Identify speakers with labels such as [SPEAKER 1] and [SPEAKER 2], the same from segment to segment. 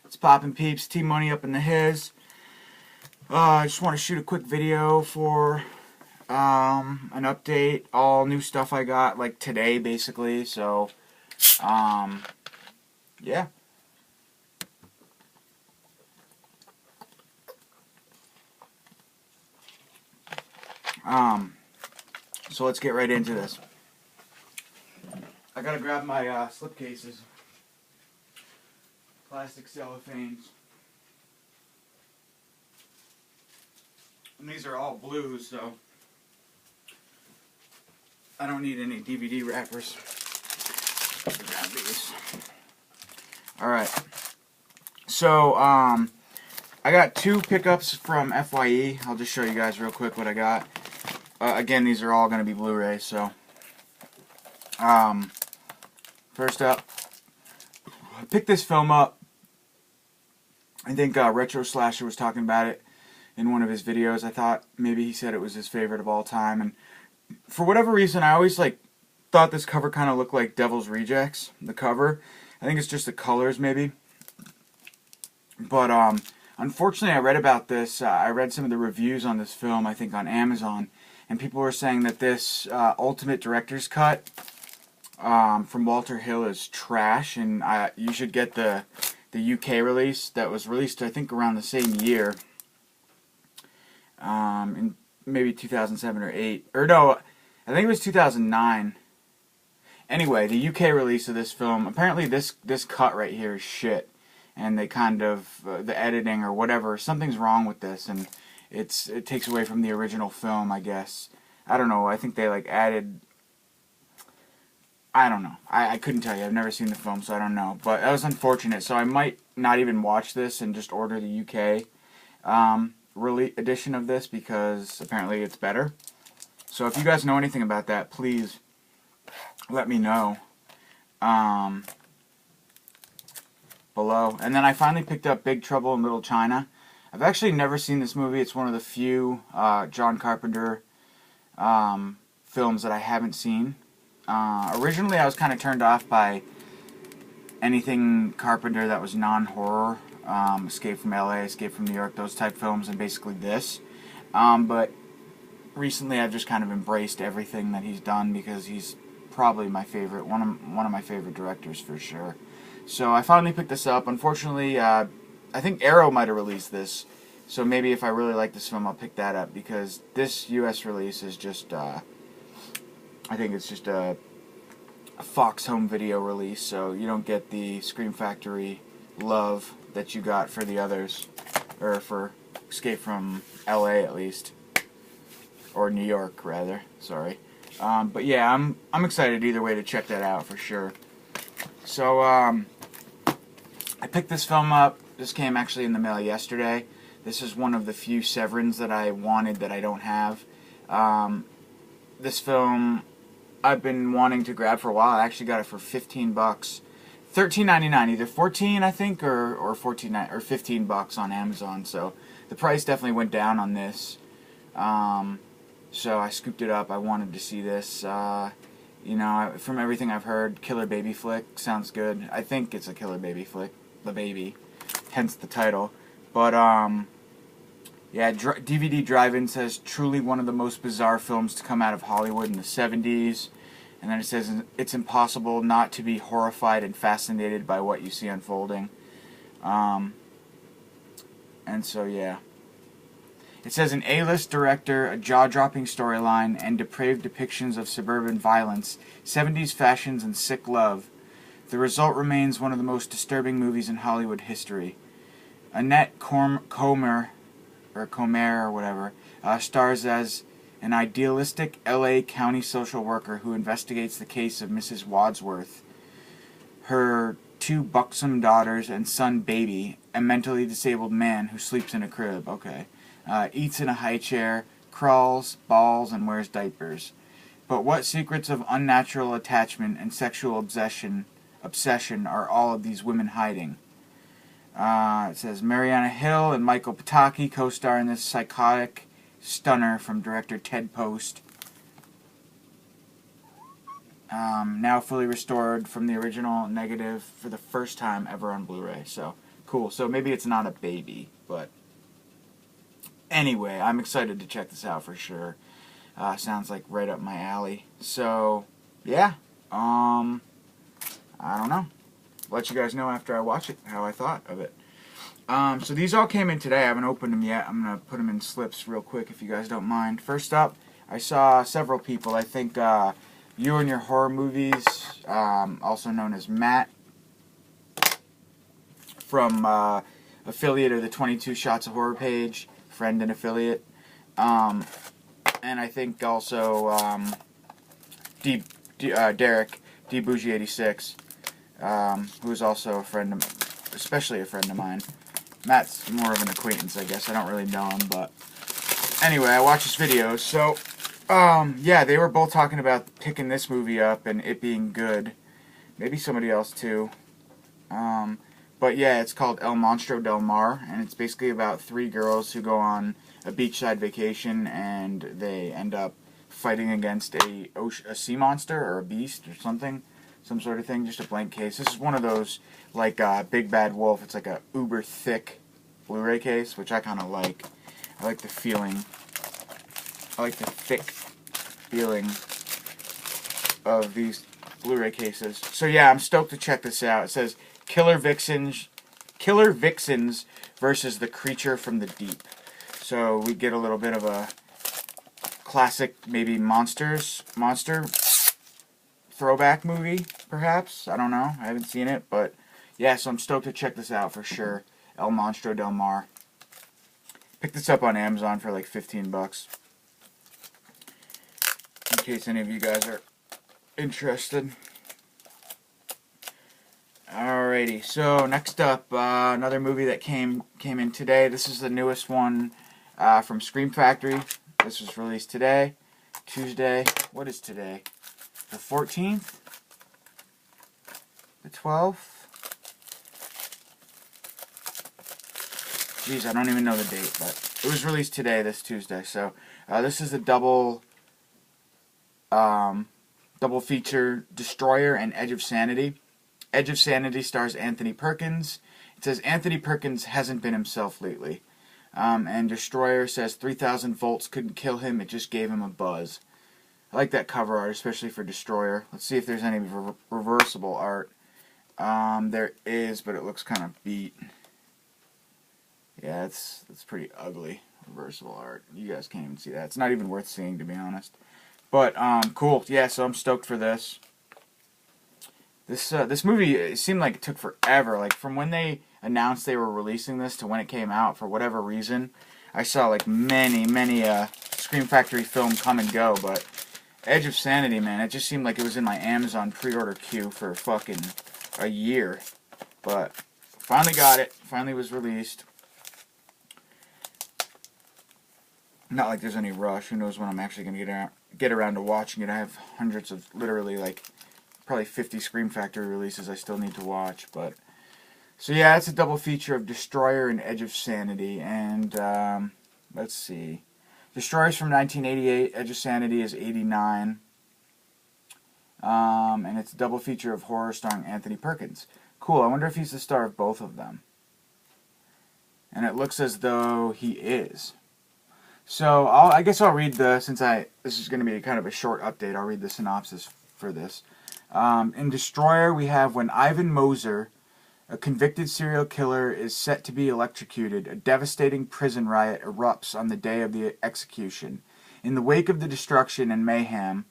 [SPEAKER 1] What's poppin', peeps? T-Money up in the his. I just want to shoot a quick video for an update. All new stuff I got, like today, basically. So, yeah. So let's get right into this. I gotta grab my slipcases. Plastic cellophanes. And these are all blues, so I don't need any DVD wrappers. Grab these. Alright. So, I got two pickups from FYE. I'll just show you guys real quick what I got. Again, these are all going to be Blu-ray, so. First up, I picked this film up. I think Retro Slasher was talking about it in one of his videos. I thought maybe he said it was his favorite of all time. And for whatever reason, I always thought this cover kind of looked like Devil's Rejects, the cover. I think it's just the colors, maybe. But unfortunately, I read about this. I read some of the reviews on this film, I think on Amazon. And people were saying that this Ultimate Director's Cut from Walter Hill is trash. And you should get the UK release that was released, I think, around the same year. In maybe 2007 or 8. Or no, I think it was 2009. Anyway, the UK release of this film, apparently this cut right here is shit. And they kind of, the editing or whatever, something's wrong with this. And it takes away from the original film, I guess. I don't know, I think they added, I don't know. I couldn't tell you, I've never seen the film, so I don't know. But that was unfortunate, so I might not even watch this and just order the UK edition of this, because apparently it's better. So if you guys know anything about that, please let me know below. And then I finally picked up Big Trouble in Little China. I've actually never seen this movie. It's one of the few John Carpenter films that I haven't seen. Originally I was kind of turned off by anything Carpenter that was non-horror. Escape from LA, Escape from New York, those type films, and basically this. But recently I've just kind of embraced everything that he's done, because he's probably my favorite, one of my favorite directors for sure. So I finally picked this up. Unfortunately, I think Arrow might have released this, so maybe if I really like this film, I'll pick that up, because this US release is just, I think it's just a Fox Home Video release, so you don't get the Scream Factory love that you got for the others, or for Escape from LA at least, or New York rather. Sorry, but yeah, I'm excited either way to check that out for sure. So I picked this film up. This came actually in the mail yesterday. This is one of the few Severins that I wanted that I don't have. This film I've been wanting to grab for a while. I actually got it for $15. $13.99, either 14 I think, or 14 or $15 on Amazon. So the price definitely went down on this. So I scooped it up. I wanted to see this. You know, from everything I've heard, killer baby flick sounds good. I think it's a killer baby flick, the baby, hence the title. But yeah, DVD Drive-In says truly one of the most bizarre films to come out of Hollywood in the 70s. And then it says it's impossible not to be horrified and fascinated by what you see unfolding. And so, yeah. It says an A-list director, a jaw-dropping storyline, and depraved depictions of suburban violence, 70s fashions, and sick love. The result remains one of the most disturbing movies in Hollywood history. Annette Comer, or whatever, stars as an idealistic LA County social worker who investigates the case of Mrs. Wadsworth, her two buxom daughters, and son Baby, a mentally disabled man who sleeps in a crib. Okay. Eats in a high chair, crawls, bawls, and wears diapers. But what secrets of unnatural attachment and sexual obsession are all of these women hiding? It says Mariana Hill and Michael Pataki co-star in this psychotic stunner from director Ted Post. Now fully restored from the original negative for the first time ever on Blu-ray. So Cool. So maybe it's not a baby, but anyway, I'm excited to check this out for sure. Sounds like right up my alley. So, yeah. I don't know. Let you guys know after I watch it how I thought of it. So these all came in today. I haven't opened them yet. I'm going to put them in slips real quick if you guys don't mind. First up, I saw several people. I think You and Your Horror Movies, also known as Matt, from affiliate of the 22 Shots of Horror page, friend and affiliate. And I think also Derek, DBougie86, who is also a friend of, especially a friend of mine. Matt's more of an acquaintance, I guess. I don't really know him, but anyway, I watch his videos. So, yeah, they were both talking about picking this movie up and it being good. Maybe somebody else too. But yeah, it's called El Monstro del Mar, and it's basically about 3 girls who go on a beachside vacation and they end up fighting against a sea monster or a beast or something. Some sort of thing, just a blank case. This is one of those, like Big Bad Wolf. It's like a uber thick Blu-ray case, which I kind of like. I like the feeling. I like the thick feeling of these Blu-ray cases. So yeah, I'm stoked to check this out. It says Killer Vixens versus the Creature from the Deep. So we get a little bit of a classic, maybe monster throwback movie, perhaps. I don't know. I haven't seen it, but yeah, so I'm stoked to check this out for sure. El Monstro del Mar. Picked this up on Amazon for like 15 bucks. In case any of you guys are interested. Alrighty, so next up, another movie that came in today. This is the newest one from Scream Factory. This was released today, Tuesday. What is today? The 14th? The 12th? Jeez, I don't even know the date, but it was released today, this Tuesday. So this is a double feature, Destroyer and Edge of Sanity. Edge of Sanity stars Anthony Perkins. It says Anthony Perkins hasn't been himself lately. And Destroyer says 3,000 volts couldn't kill him, it just gave him a buzz. I like that cover art, especially for Destroyer. Let's see if there's any reversible art. There is, but it looks kind of beat. Yeah, it's pretty ugly, reversible art. You guys can't even see that. It's not even worth seeing, to be honest. But, cool. Yeah, so I'm stoked for this. This movie, it seemed like it took forever. Like, from when they announced they were releasing this to when it came out, for whatever reason, I saw, like, many Scream Factory film come and go, but Edge of Sanity, man, it just seemed like it was in my Amazon pre-order queue for fucking a year. But finally got it. Finally was released. Not like there's any rush. Who knows when I'm actually going to get around to watching it. I have hundreds of, literally, like, probably 50 Scream Factory releases I still need to watch. But so yeah, it's a double feature of Destroyer and Edge of Sanity. And let's see. Destroyer's from 1988. Edge of Sanity is 89. And it's a double feature of horror starring Anthony Perkins. Cool. I wonder if he's the star of both of them. And it looks as though he is. So I guess I'll read this is going to be kind of a short update. I'll read the synopsis for this. In Destroyer, we have when Ivan Moser, a convicted serial killer, is set to be electrocuted, a devastating prison riot erupts on the day of the execution. In the wake of the destruction and mayhem,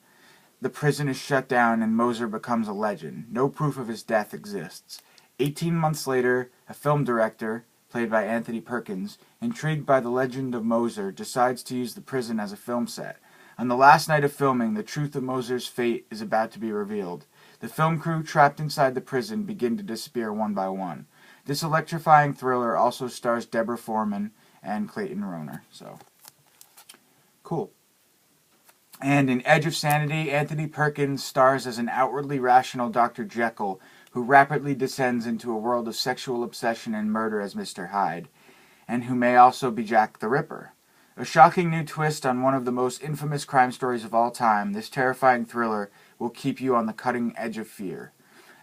[SPEAKER 1] the prison is shut down and Moser becomes a legend. No proof of his death exists. 18 months later, a film director, played by Anthony Perkins, intrigued by the legend of Moser, decides to use the prison as a film set. On the last night of filming, the truth of Moser's fate is about to be revealed. The film crew, trapped inside the prison, begin to disappear one by one. This electrifying thriller also stars Deborah Foreman and Clayton Rohner. So, cool. And in Edge of Sanity, Anthony Perkins stars as an outwardly rational Dr. Jekyll who rapidly descends into a world of sexual obsession and murder as Mr. Hyde, and who may also be Jack the Ripper. A shocking new twist on one of the most infamous crime stories of all time, this terrifying thriller will keep you on the cutting edge of fear.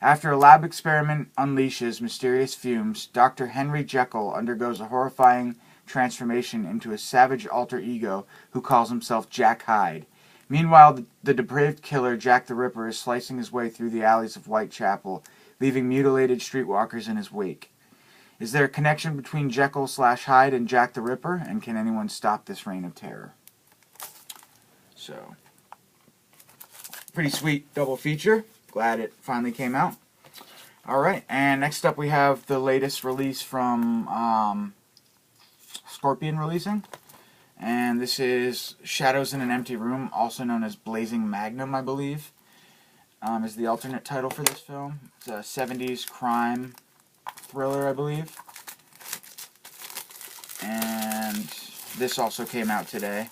[SPEAKER 1] After a lab experiment unleashes mysterious fumes, Dr. Henry Jekyll undergoes a horrifying transformation into a savage alter ego who calls himself Jack Hyde. Meanwhile, the depraved killer Jack the Ripper is slicing his way through the alleys of Whitechapel, leaving mutilated streetwalkers in his wake. Is there a connection between Jekyll/Hyde and Jack the Ripper, and can anyone stop this reign of terror? So, pretty sweet double feature. Glad it finally came out. Alright, and next up we have the latest release from Scorpion releasing. And this is Shadows in an Empty Room, also known as Blazing Magnum, I believe, is the alternate title for this film. It's a 70s crime thriller, I believe. And this also came out today.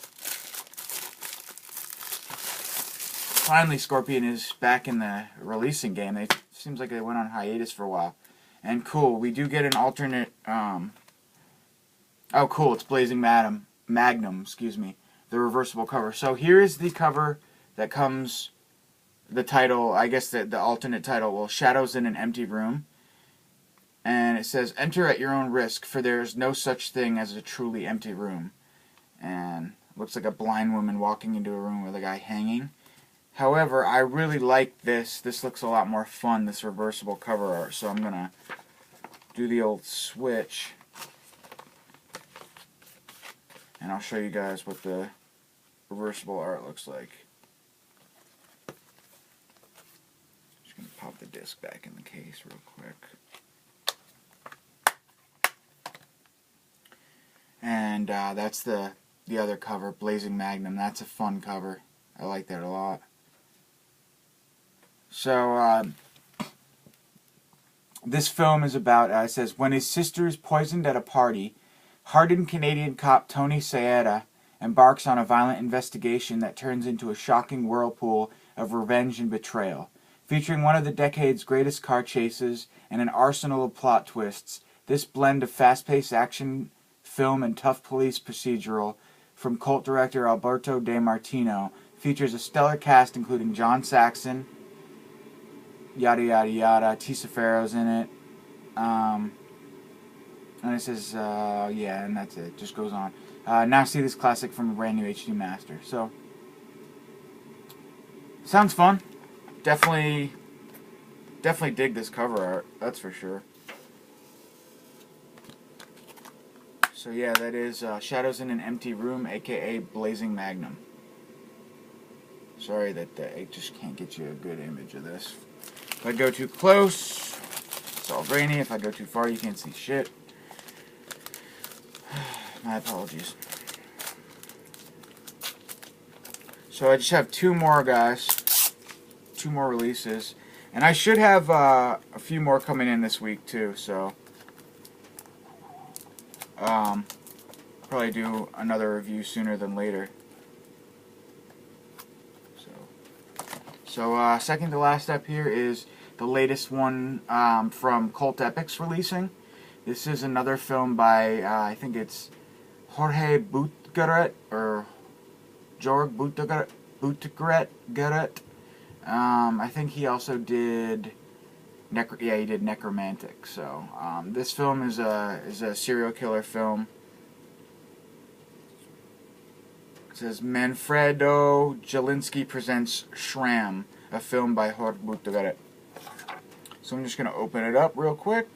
[SPEAKER 1] Finally, Scorpion is back in the releasing game. It seems like they went on hiatus for a while. And cool, we do get an alternate, oh cool, it's Blazing Magnum, excuse me, the reversible cover. So here is the cover that comes, the title, I guess the alternate title, well, Shadows in an Empty Room. And it says, enter at your own risk, for there is no such thing as a truly empty room. And it looks like a blind woman walking into a room with a guy hanging. However, I really like this. This looks a lot more fun, this reversible cover art. So I'm going to do the old switch. And I'll show you guys what the reversible art looks like. Just going to pop the disc back in the case real quick. And that's the other cover, Blazing Magnum. That's a fun cover. I like that a lot. So, this film is about, it says, when his sister is poisoned at a party, hardened Canadian cop Tony Sayeda embarks on a violent investigation that turns into a shocking whirlpool of revenge and betrayal. Featuring one of the decade's greatest car chases and an arsenal of plot twists, this blend of fast-paced action film and tough police procedural from cult director Alberto De Martino features a stellar cast including John Saxon, yada yada yada, Tisa Farrow's in it, and it says, yeah, and that's it, just goes on. Now see this classic from a brand new HD master. So, sounds fun. Definitely dig this cover art, that's for sure. So yeah, that is Shadows in an Empty Room, aka Blazing Magnum. Sorry that I just can't get you a good image of this. If I go too close, it's all grainy. If I go too far, you can't see shit. My apologies. So I just have two more, guys. Two more releases. And I should have a few more coming in this week, too, so probably do another review sooner than later. So second to last up here is the latest one from Cult Epics releasing. This is another film by, I think it's Jorge Butgeret, or Jorg Butgeret. I think he also did he did Necromantic. So this film is a serial killer film. It says Manfredo Jelinski presents Shram, a film by Jorg Butgeret. So I'm just gonna open it up real quick.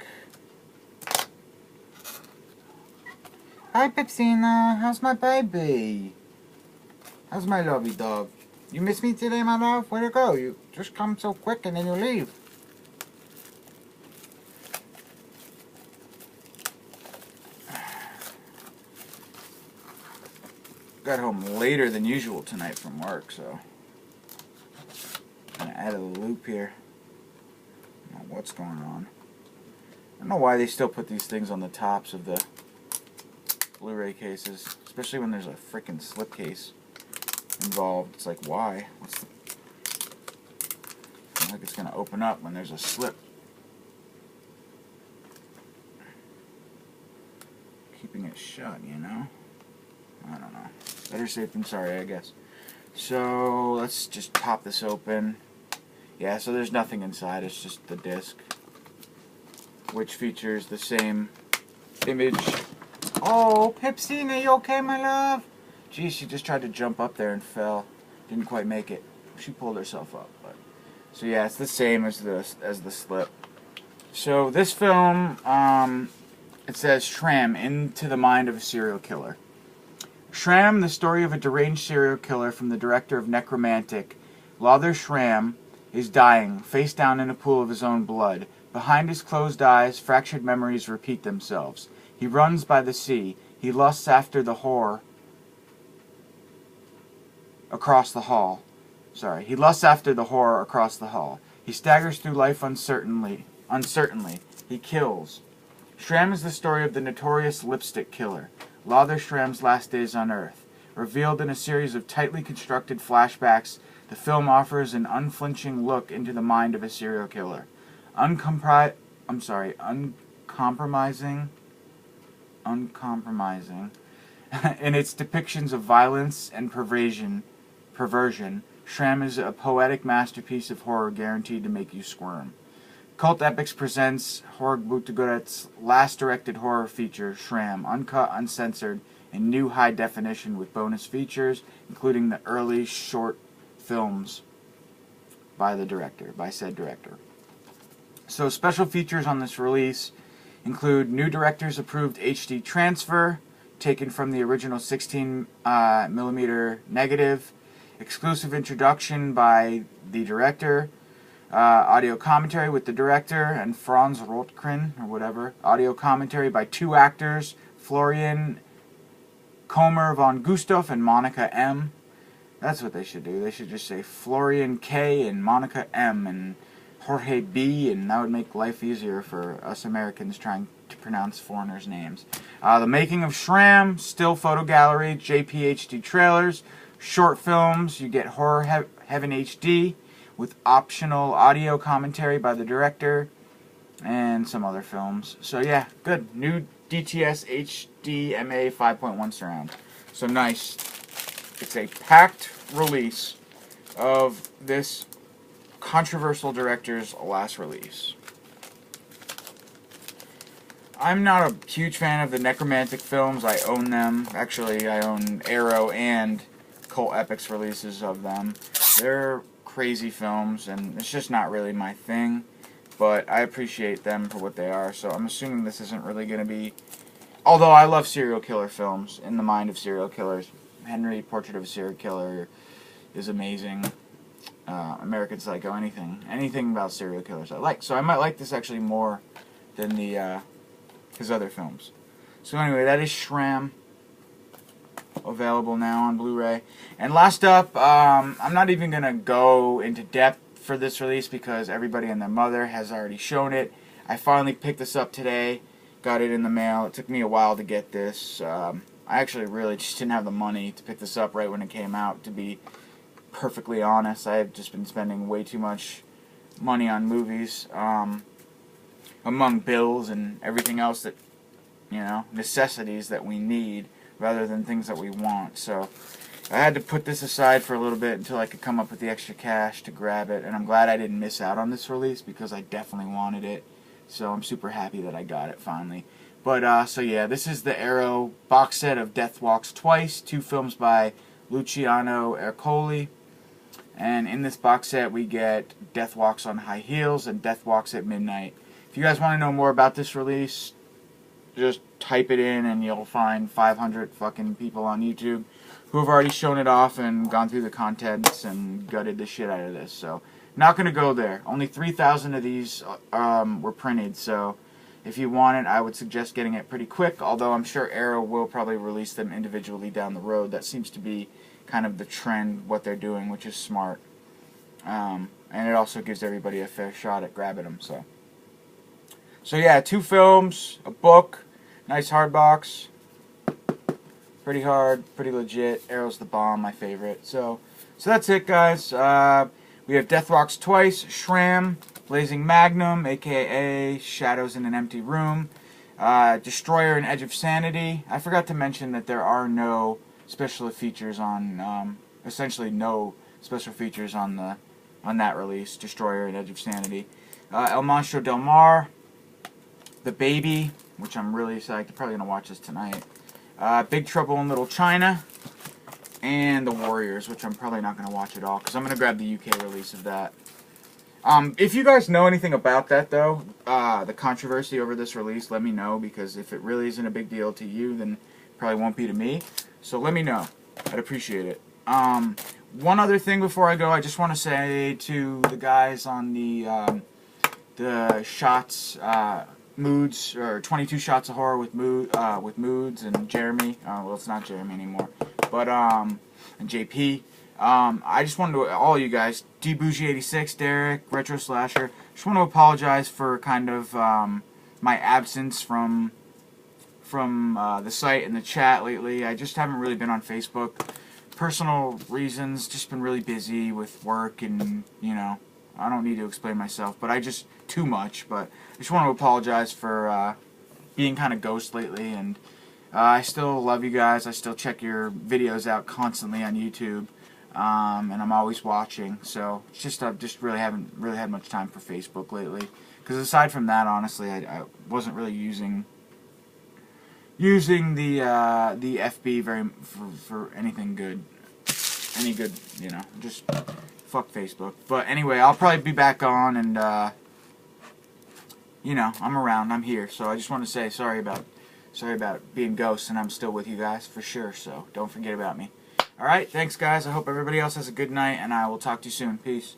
[SPEAKER 1] Hi Pepsina, how's my baby? How's my lovely dog? You miss me today, my love? Where'd you go? You just come so quick and then you leave. Got home later than usual tonight from work, so I'm out of the loop here. I don't know what's going on. I don't know why they still put these things on the tops of the Blu-ray cases, especially when there's a freaking slipcase involved. It's like, why? What's the... I don't think it's gonna open up when there's a slip. Keeping it shut, you know? I don't know. Better safe than sorry, I guess. So, let's just pop this open. Yeah, so there's nothing inside, it's just the disc, which features the same image. Oh, Pepsine, are you okay, my love? Geez, she just tried to jump up there and fell. Didn't quite make it. She pulled herself up. But so yeah, it's the same as the slip. So this film, it says Shram, Into the Mind of a Serial Killer. Shram, the story of a deranged serial killer from the director of Necromantic, Lothar Shram, is dying, face down in a pool of his own blood. Behind his closed eyes, fractured memories repeat themselves. He runs by the sea. He lusts after the whore across the hall. He lusts after the horror across the hall. He staggers through life uncertainly. He kills. Shram is the story of the notorious lipstick killer, Lothar Shram's last days on Earth. Revealed in a series of tightly constructed flashbacks, the film offers an unflinching look into the mind of a serial killer. Uncompromising in its depictions of violence and perversion, Shram is a poetic masterpiece of horror guaranteed to make you squirm. Cult Epics presents Horror Buttegoret's last directed horror feature, Shram, uncut, uncensored, in new high definition with bonus features, including the early short films by said director. So special features on this release include new director's approved HD transfer, taken from the original 16mm negative, exclusive introduction by the director, audio commentary with the director and Franz Rotkrin, or whatever, audio commentary by two actors, Florian Comer von Gustav and Monica M. That's what they should do. They should just say Florian K. and Monica M. and Jorge B. and that would make life easier for us Americans trying to pronounce foreigners' names. The making of Shram, still photo gallery, JPHD trailers, short films. You get Horror Heaven HD with optional audio commentary by the director and some other films. So yeah, good. New DTS HDMA 5.1 surround. So nice. It's a packed release of this controversial director's last release. I'm not a huge fan of the Necromantic films. I own them. Actually, I own Arrow and Cult Epics releases of them. They're crazy films, and it's just not really my thing. But I appreciate them for what they are, so I'm assuming this isn't really going to be... Although I love serial killer films, In the Mind of Serial Killers. Henry, Portrait of a Serial Killer is amazing. American Psycho, anything about serial killers I like. So I might like this actually more than his other films. So anyway, that is Shram, available now on Blu-ray. And last up, I'm not even going to go into depth for this release because everybody and their mother has already shown it. I finally picked this up today, got it in the mail. It took me a while to get this. I actually really just didn't have the money to pick this up right when it came out, to be perfectly honest. I've just been spending way too much money on movies, among bills and everything else that, necessities that we need rather than things that we want. So I had to put this aside for a little bit until I could come up with the extra cash to grab it, and I'm glad I didn't miss out on this release because I definitely wanted it. So I'm super happy that I got it finally. But, so yeah, this is the Arrow box set of Death Walks Twice, 2 films by Luciano Ercoli. And in this box set, we get Death Walks on High Heels and Death Walks at Midnight. If you guys want to know more about this release, just type it in and you'll find 500 fucking people on YouTube who have already shown it off and gone through the contents and gutted the shit out of this. So, not going to go there. Only 3,000 of these were printed, so if you want it, I would suggest getting it pretty quick, although I'm sure Arrow will probably release them individually down the road. That seems to be kind of the trend, what they're doing, which is smart. And it also gives everybody a fair shot at grabbing them. So yeah, 2 films, a book, nice hard box, pretty hard, pretty legit. Arrow's the bomb, my favorite. So that's it, guys. We have Death Walks Twice, Shram, Blazing Magnum, aka Shadows in an Empty Room, Destroyer and Edge of Sanity. I forgot to mention that there are no special features on, essentially no special features on the on that release, Destroyer and Edge of Sanity. El Monstro del Mar, The Baby, which I'm really psyched. I'm probably going to watch this tonight. Big Trouble in Little China, and The Warriors, which I'm probably not going to watch at all, because I'm going to grab the UK release of that. If you guys know anything about that, though, the controversy over this release, let me know, because if it really isn't a big deal to you, then it probably won't be to me. So let me know. I'd appreciate it. One other thing before I go, I just want to say to the guys on the shots, moods, or 22 shots of horror with moods, and Jeremy. Well, it's not Jeremy anymore, but and JP. I just wanted to, all you guys, DBougie86, Derek, Retro Slasher, just want to apologize for kind of my absence from the site and the chat lately. I just haven't really been on Facebook. Personal reasons, just been really busy with work, and, you know, I don't need to explain myself, but I just, too much, but I just want to apologize for being kind of ghost lately, and I still love you guys. I still check your videos out constantly on YouTube, and I'm always watching, so it's just I just really haven't had much time for Facebook lately, because aside from that, honestly, I wasn't really using the FB for anything good, any good, you know, just fuck Facebook. But anyway, I'll probably be back on, and you know, I'm around, I'm here. So I just want to say sorry about being ghost, and I'm still with you guys for sure. So don't forget about me. All right, thanks guys. I hope everybody else has a good night, and I will talk to you soon. Peace.